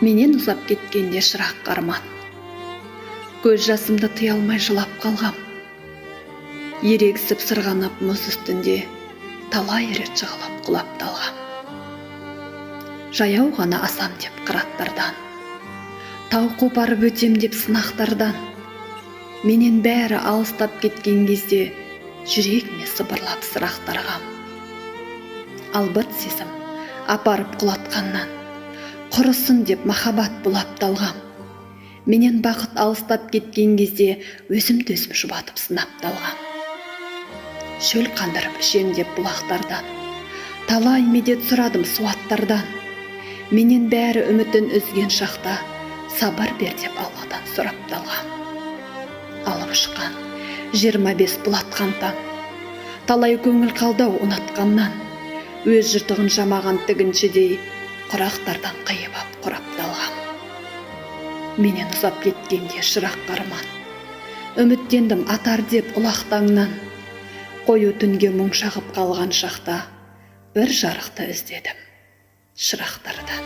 Менен ұзап кеткенде шырақ қарман. Көз жасымды тыя алмай жылап қалғам. Ерегісіп сырғанап мұз үстінде талай рет жығылып құлап талғам. Жаяу ғана асам деп қыраттардан, тау қопарып өтем деп сынақтардан. Менен бәрі алыстап кеткен кезде жүрегіме сыбырлап сырақтарғам. Албырт сезім апарып құлатқаннан, құрысын деп махаббат бұлап талғам. Менен бақыт алыстап кеткен кезде өзімді өзім жұбатып сынап талғам. Шөл қандырып ішем деп бұлақтардан, талай медет сұрадым суаттардан. Менен бәрі үмітін үзген шақта сабыр бер деп Алладан сұрап талғам. Алып ұшқан 25 бұлатқан таң, талай көңіл қалдау ұнатқаннан, өз жыртығын жамаған тігіншідей құрақтардан қиып ап құрап талғам. Менен ұзап кеткенде шырақ қарман, үміттендім атар деп ұлақтаңнан. Қою түнге мұң шағып қалған шақта бір жарықты іздедім шырақтардан.